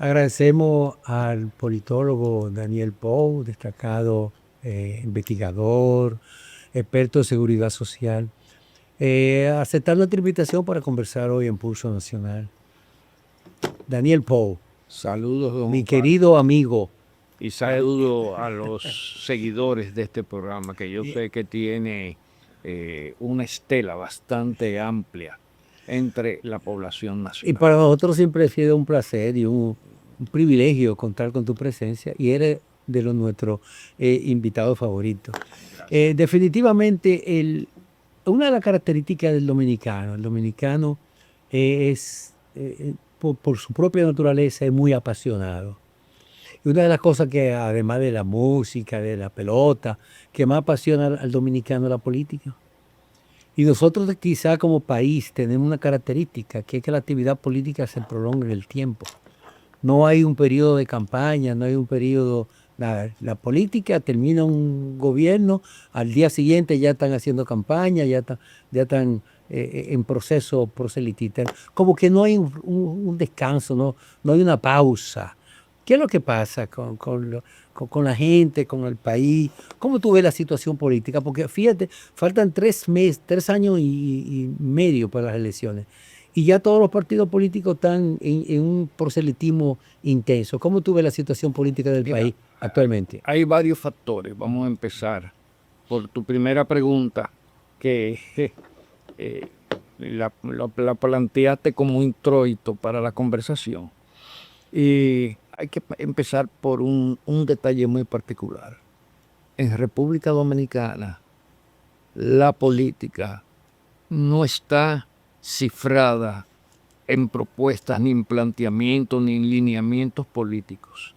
Agradecemos al politólogo Daniel Pou, destacado investigador, experto en seguridad social, aceptar nuestra invitación para conversar hoy en Pulso Nacional. Daniel Pou, Saludos, don mi Juan, querido amigo. y saludo a los seguidores de este programa, que yo sé que tiene una estela bastante amplia entre la población Y nacional. para nosotros siempre ha sido un placer y un privilegio contar con tu presencia y eres de los nuestros invitados favoritos. Definitivamente, una de las características del dominicano, el dominicano es, por su propia naturaleza, es muy apasionado. Y una de las cosas que, además de la música, de la pelota, que más apasiona al dominicano es la política. Y nosotros quizá como país tenemos una característica, que es que la actividad política se prolonga en el tiempo. No hay un periodo de campaña, no hay un periodo, nada. La política termina un gobierno, al día siguiente ya están haciendo campaña, ya están en proceso proselitista. Como que no hay un descanso, no hay una pausa. ¿Qué es lo que pasa con la gente, con el país? ¿Cómo tú ves la situación política? Porque fíjate, faltan 3 meses, 3 años y medio para las elecciones. Y ya todos los partidos políticos están en un proselitismo intenso. ¿Cómo tú ves la situación política del país actualmente? Hay varios factores. Vamos a empezar por tu primera pregunta, que la planteaste como introito para la conversación. Y hay que empezar por un detalle muy particular. En República Dominicana, la política no está cifrada en propuestas, ni en planteamientos, ni en lineamientos políticos.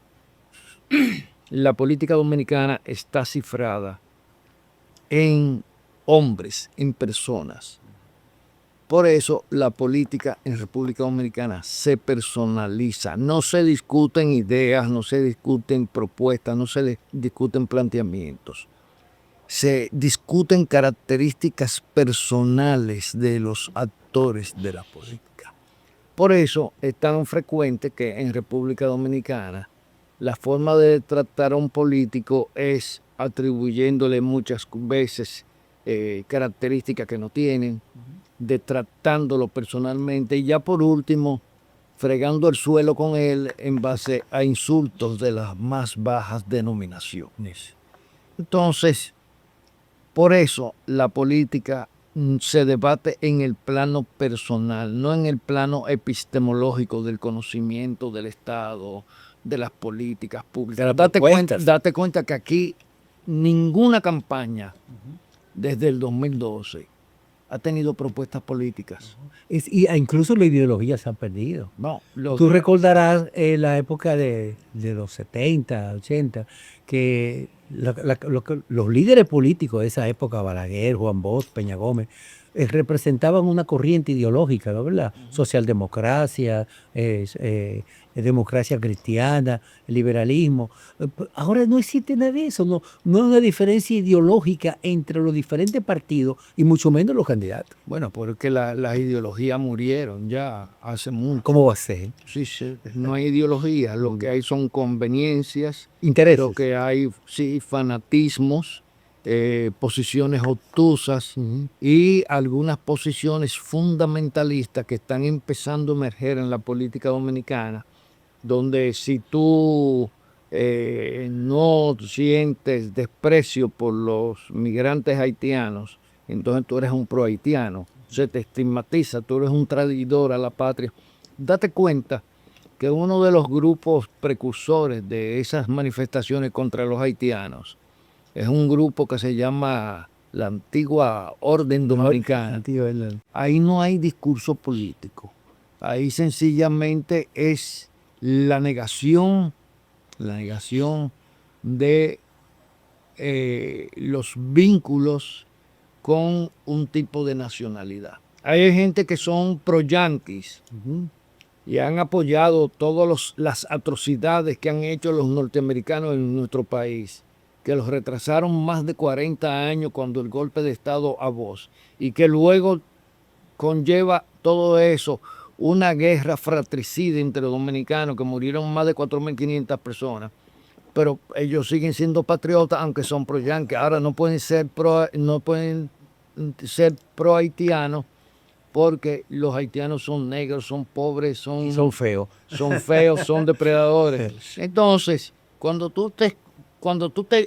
La política dominicana está cifrada en hombres, en personas. Por eso la política en República Dominicana se personaliza. No se discuten ideas, no se discuten propuestas, no se discuten planteamientos. Se discuten características personales de los actores de la política. Por eso es tan frecuente que en República Dominicana la forma de tratar a un político es atribuyéndole muchas veces características que no tienen, de tratándolo personalmente y ya por último fregando el suelo con él en base a insultos de las más bajas denominaciones. Entonces, por eso la política se debate en el plano personal, no en el plano epistemológico del conocimiento del Estado, de las políticas públicas. Date cuenta que aquí ninguna campaña desde el 2012 ha tenido propuestas políticas. Incluso la ideología se ha perdido. No, Tú recordarás la época de los 70, 80, que los líderes políticos de esa época, Balaguer, Juan Bosch, Peña Gómez, representaban una corriente ideológica, ¿no? ¿Verdad? Socialdemocracia, democracia cristiana, liberalismo. Ahora no existe nada de eso, no hay una diferencia ideológica entre los diferentes partidos y mucho menos los candidatos. Bueno, porque las ideologías murieron ya hace mucho. ¿Cómo va a ser? Sí, no hay ideología, lo que hay son conveniencias, intereses. Lo que hay, sí, fanatismos, posiciones obtusas y algunas posiciones fundamentalistas que están empezando a emerger en la política dominicana, donde si tú no sientes desprecio por los migrantes haitianos, entonces tú eres un pro haitiano, se te estigmatiza, tú eres un traidor a la patria. Date cuenta que uno de los grupos precursores de esas manifestaciones contra los haitianos es un grupo que se llama la Antigua Orden Dominicana. Ahí no hay discurso político, ahí sencillamente es la negación de los vínculos con un tipo de nacionalidad. Hay gente que son pro-yanquis y han apoyado todas las atrocidades que han hecho los norteamericanos en nuestro país, que los retrasaron más de 40 años cuando el golpe de Estado a Bosch, y que luego conlleva todo eso una guerra fratricida entre dominicanos que murieron más de 4.500 personas. Pero ellos siguen siendo patriotas, aunque son pro-yanquis. Ahora no pueden ser pro haitianos porque los haitianos son negros, son pobres, Son feos. son feos, son depredadores. Entonces, cuando tú te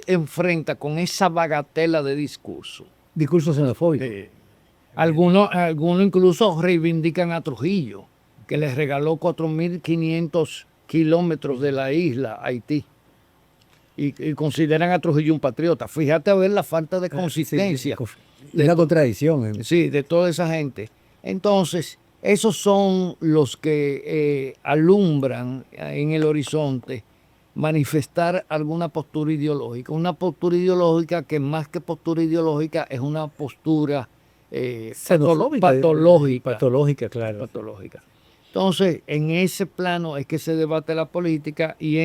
enfrentas con esa bagatela de discurso, Discurso xenofóbico. algunos incluso reivindican a Trujillo, que les regaló 4.500 kilómetros de la isla a Haití. Y consideran a Trujillo un patriota. Fíjate a ver la falta de consistencia. Es una contradicción. Sí, de toda esa gente. Entonces, esos son los que alumbran en el horizonte manifestar alguna postura ideológica. Una postura ideológica que más que postura ideológica es una postura patológica. Patológica, claro. Patológica. Entonces, en ese plano es que se debate la política y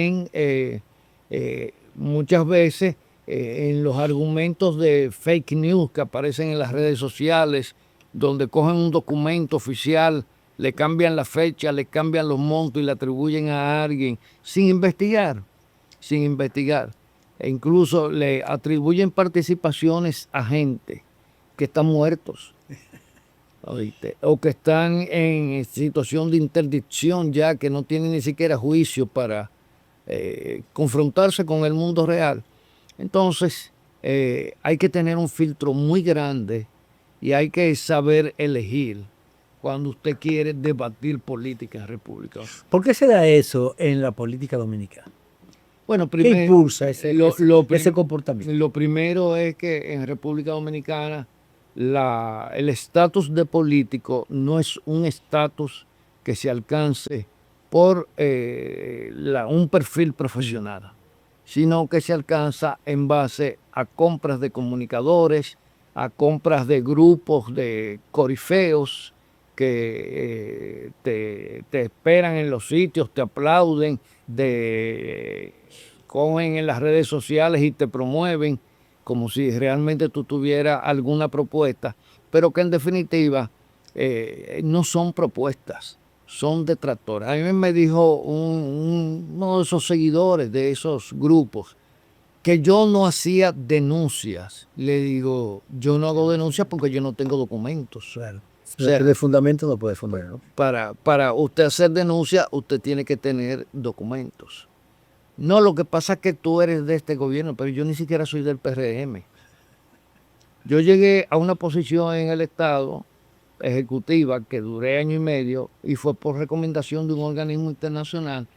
muchas veces en los argumentos de fake news que aparecen en las redes sociales, donde cogen un documento oficial, le cambian la fecha, le cambian los montos y le atribuyen a alguien sin investigar. E incluso le atribuyen participaciones a gente que están muertos, ¿oíste? O que están en situación de interdicción ya, que no tienen ni siquiera juicio para confrontarse con el mundo real. Entonces, hay que tener un filtro muy grande y hay que saber elegir cuando usted quiere debatir política en República. ¿Por qué se da eso en la política dominicana? Bueno, ¿Qué impulsa ese comportamiento? Lo primero es que en República Dominicana el estatus de político no es un estatus que se alcance por un perfil profesional, sino que se alcanza en base a compras de comunicadores, a compras de grupos de corifeos que te esperan en los sitios, te aplauden, cogen en las redes sociales y te promueven como si realmente tú tuvieras alguna propuesta, pero que en definitiva no son propuestas, son detractores. A mí me dijo uno de esos seguidores de esos grupos que yo no hacía denuncias. Le digo, yo no hago denuncias porque yo no tengo documentos. Claro. O sea, de fundamento no puede fundar, ¿no? Para usted hacer denuncia, usted tiene que tener documentos. No, lo que pasa es que tú eres de este gobierno, pero yo ni siquiera soy del PRM. Yo llegué a una posición en el Estado ejecutiva que duré año y medio y fue por recomendación de un organismo internacional.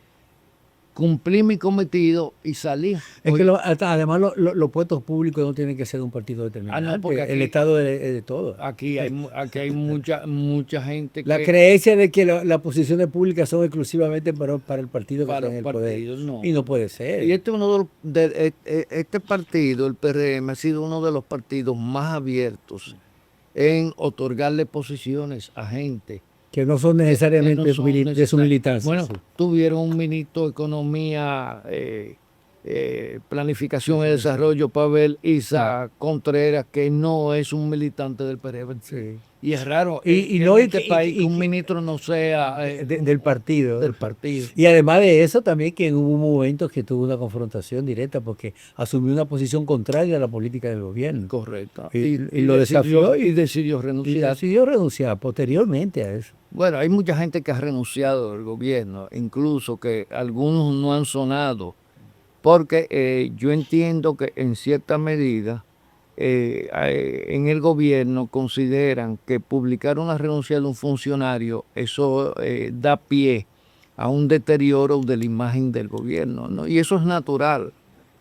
Cumplí mi cometido y salí. Es que además los puestos públicos no tienen que ser de un partido determinado. No, porque aquí, el Estado es de todo. Aquí hay mucha gente que... La creencia de que las posiciones públicas son exclusivamente para el partido que está en el poder. No. Y no puede ser. Y este partido, el PRM, ha sido uno de los partidos más abiertos en otorgarle posiciones a gente que no son necesariamente de su militancia. Bueno, tuvieron un ministro de Economía, Planificación y Desarrollo, Pavel Isa Contreras, que no es un militante del PRM. Sí. Y es raro en este país que un ministro no sea del partido. Del partido. Y además de eso, también que hubo momentos que tuvo una confrontación directa porque asumió una posición contraria a la política del gobierno. Correcto. Y lo desafió y decidió renunciar. Y decidió renunciar posteriormente a eso. Bueno, hay mucha gente que ha renunciado del gobierno, incluso que algunos no han sonado, porque yo entiendo que en cierta medida en el gobierno consideran que publicar una renuncia de un funcionario, eso da pie a un deterioro de la imagen del gobierno, ¿no? Y eso es natural.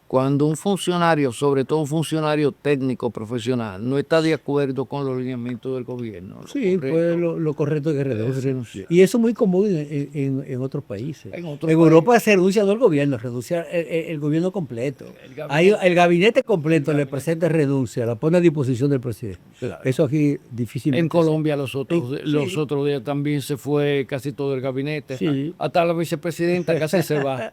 Cuando un funcionario, sobre todo un funcionario técnico profesional, no está de acuerdo con los lineamientos del gobierno. Sí, pues lo correcto es que renuncie. Y eso es muy común en otros países. En Europa se renuncia no el gobierno, renuncia el gobierno completo. El gabinete completo le presenta renuncia, la pone a disposición del presidente. Claro. Eso aquí difícilmente. En Colombia los otros días también se fue casi todo el gabinete. Sí. Hasta la vicepresidenta casi se va.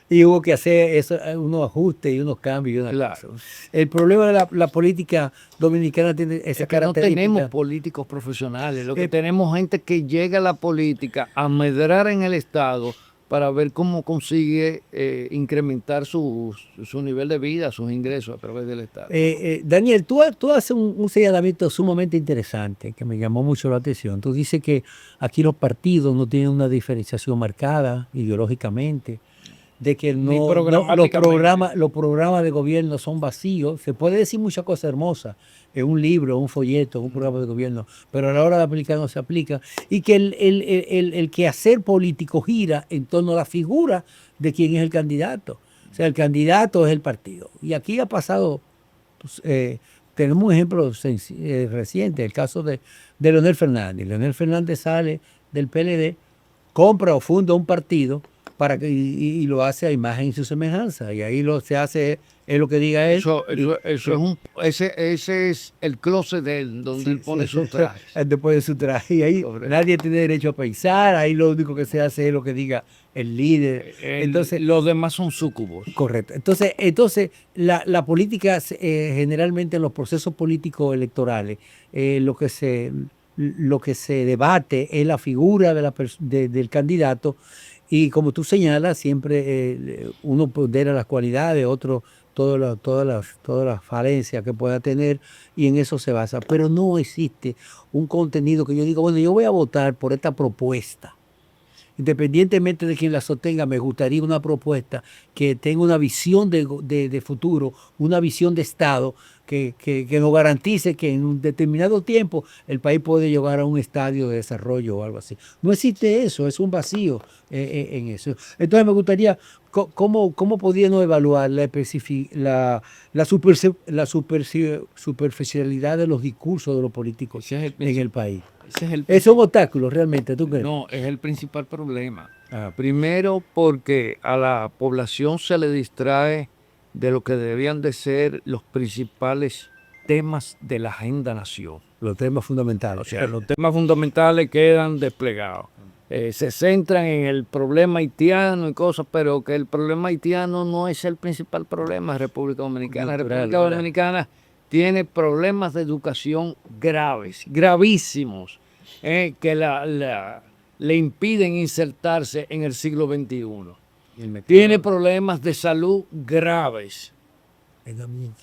Y hubo que hacer unos ajustes ajustes y unos cambios y una Claro. cosa. El problema de la política dominicana tiene esa Es que no característica. tenemos políticos profesionales, lo que Eh, tenemos gente que llega a la política a medrar en el Estado para ver cómo consigue incrementar su nivel de vida, sus ingresos a través del Estado. Daniel, tú haces un señalamiento sumamente interesante que me llamó mucho la atención. Tú dices que aquí los partidos no tienen una diferenciación marcada ideológicamente, de que Ni los programáticamente. los programas de gobierno son vacíos. Se puede decir muchas cosas hermosas en un libro, un folleto, un programa de gobierno, pero a la hora de aplicar no se aplica. Y que el quehacer político gira en torno a la figura de quién es el candidato. O sea, el candidato es el partido. Y aquí ha pasado, pues, tenemos un ejemplo reciente, el caso de Leonel Fernández. Leonel Fernández sale del PLD, compra o funda un partido para que, y lo hace a imagen y su semejanza. Y ahí se hace, es lo que diga él. Ese es el closet de él, donde él pone sus trajes. Después de su traje. Y ahí Correcto. nadie tiene derecho a pensar, ahí lo único que se hace es lo que diga el líder. Entonces, Los demás son súcubos. correcto. Entonces la política, generalmente en los procesos políticos electorales, lo que se debate es la figura del candidato, y como tú señalas, siempre uno pondera las cualidades, otro todas las falencias que pueda tener, y en eso se basa. Pero no existe un contenido que yo diga, bueno, yo voy a votar por esta propuesta. Independientemente de quien la sostenga, me gustaría una propuesta que tenga una visión de futuro, una visión de Estado que nos garantice que en un determinado tiempo el país puede llegar a un estadio de desarrollo o algo así. No existe eso, es un vacío en eso. Entonces me gustaría, ¿cómo podríamos evaluar superficialidad de los discursos de los políticos Ese es en el país? ese es el Es un obstáculo realmente, ¿tú crees? No, es el principal problema. Primero porque a la población se le distrae de lo que debían de ser los principales temas de la agenda nación. Los temas fundamentales. O sea, los temas fundamentales quedan desplegados. Se centran en el problema haitiano y cosas, pero que el problema haitiano no es el principal problema de República Dominicana. Natural, República ¿verdad? Dominicana tiene problemas de educación graves, gravísimos, que le impiden insertarse en el siglo XXI. Tiene problemas de salud graves. Medio ambiente.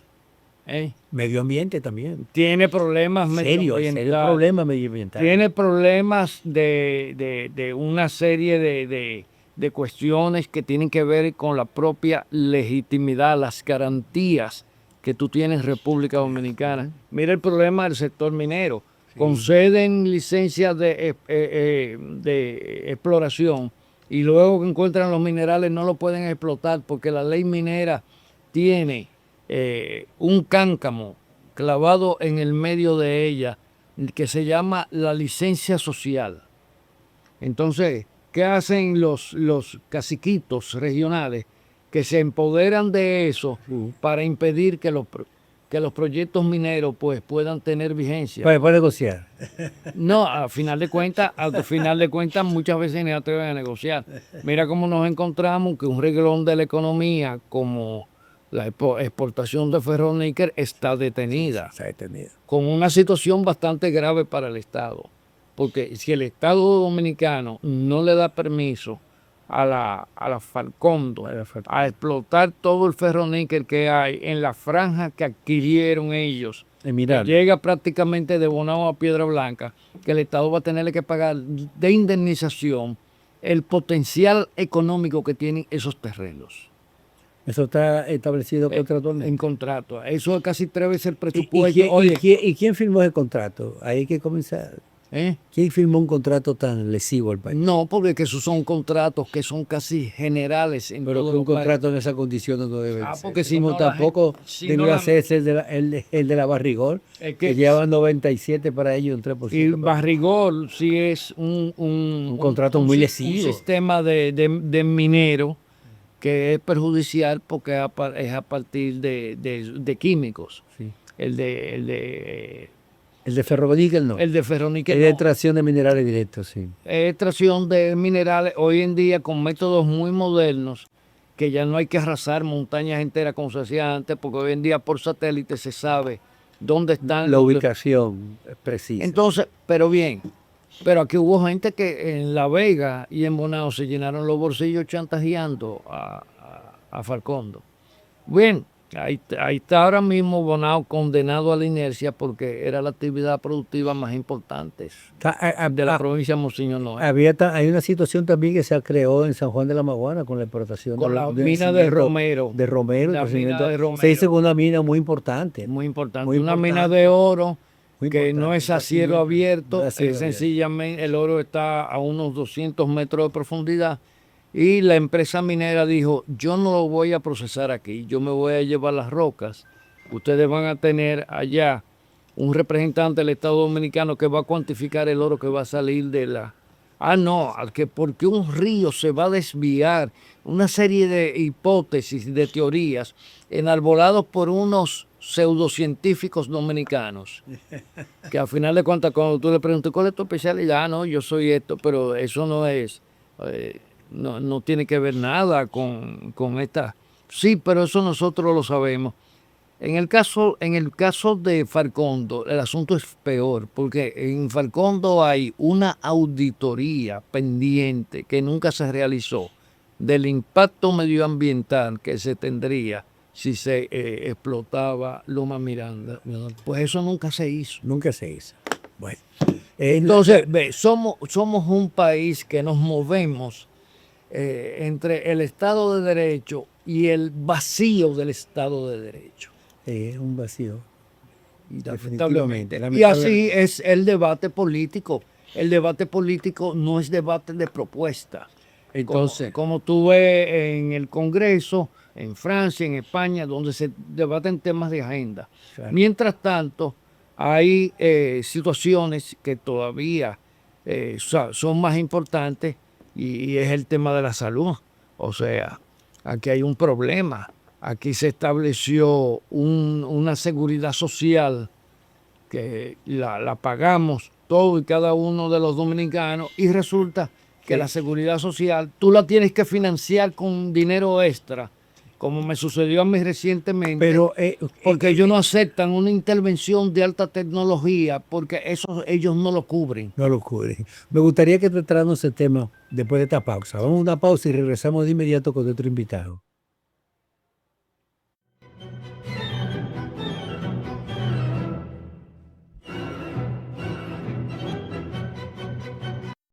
¿eh? Medio ambiente también. Tiene problemas Serio medioambientales. problema medioambiental. Tiene problemas de una serie de cuestiones que tienen que ver con la propia legitimidad, las garantías que tú tienes en República Dominicana. Mira el problema del sector minero. Conceden licencias de exploración y luego que encuentran los minerales no lo pueden explotar porque la ley minera tiene un cáncamo clavado en el medio de ella que se llama la licencia social. Entonces, ¿qué hacen los caciquitos regionales? Que se empoderan de eso para impedir que los proyectos mineros pues puedan tener vigencia. Puede negociar. No, al final de cuentas, muchas veces ni atreven a negociar. Mira cómo nos encontramos que un reglón de la economía como la exportación de ferroníquel está detenida, Se ha detenido. con una situación bastante grave para el Estado. Porque si el Estado dominicano no le da permiso a la Falcondo a explotar todo el ferroníquel que hay en la franja que adquirieron ellos, Mirar. llega prácticamente de Bonao a Piedra Blanca, que el Estado va a tener que pagar de indemnización el potencial económico que tienen esos terrenos. Eso está establecido contractualmente. En contrato. Eso es casi 3 veces el ¿Y presupuesto. quién, Oye, y quién firmó ese contrato? Ahí hay que comenzar. ¿eh? ¿Quién firmó un contrato tan lesivo al país? No, porque que esos son contratos que son casi generales en Pero todo que un el país. contrato en esas condiciones no debe ser. Porque si Como no, la tampoco gente- si debió no la- hacerse el de la Barrigol, Es que lleva 97 para ellos, un 3%. Y Barrigol sí es un contrato muy un lesivo. sistema de minero que es perjudicial porque es a partir de químicos. Sí. El de El de ferroníquel no. el de ferroníquel Es de no. extracción de minerales directos, sí. Es extracción de minerales hoy en día con métodos muy modernos que ya no hay que arrasar montañas enteras como se hacía antes, porque hoy en día por satélite se sabe dónde están La ubicación precisa. Entonces, pero bien, pero aquí hubo gente que en La Vega y en Bonao se llenaron los bolsillos chantajeando a Farcondo. Bien, ahí está ahora mismo Bonao condenado a la inercia porque era la actividad productiva más importante de la provincia de Monseñor Noel. Hay una situación también que se creó en San Juan de la Maguana con la explotación Con la mina de Romero. De Romero, La mina de Romero. se hizo una mina muy importante. Muy importante. Muy Una mina importante. de oro Muy que importante, no es a cielo abierto, no es a cielo abierto. sencillamente el oro está a unos 200 metros de profundidad y la empresa minera dijo, yo no lo voy a procesar aquí, yo me voy a llevar las rocas, ustedes van a tener allá un representante del Estado Dominicano que va a cuantificar el oro que va a salir de la... Ah, no, que porque un río se va a desviar, una serie de hipótesis, de teorías, enarbolados por unos pseudocientíficos dominicanos, que al final de cuentas cuando tú le preguntas cuál es tu especialidad, no, yo soy esto, pero eso no es, no tiene que ver nada con esta. Sí, pero eso nosotros lo sabemos. En el caso de Farcondo, el asunto es peor, porque en Farcondo hay una auditoría pendiente que nunca se realizó del impacto medioambiental que se tendría si se explotaba Loma Miranda. Pues eso nunca se hizo. Nunca se hizo. Bueno, entonces, somos un país que nos movemos entre el Estado de Derecho y el vacío del Estado de Derecho. Un vacío. Lamentablemente. Y así es el debate político. El debate político no es debate de propuesta. Entonces, como tú ves en el Congreso, en Francia, en España, donde se debaten temas de agenda. Claro. Mientras tanto, hay situaciones que todavía son más importantes y es el tema de la salud. O sea, aquí hay un problema. Aquí se estableció una seguridad social que la pagamos todos y cada uno de los dominicanos y resulta que la seguridad social tú la tienes que financiar con dinero extra, como me sucedió a mí recientemente, pero porque ellos no aceptan una intervención de alta tecnología porque eso ellos no lo cubren. No lo cubren. Me gustaría que tratáramos ese tema después de esta pausa. Vamos a una pausa y regresamos de inmediato con otro invitado.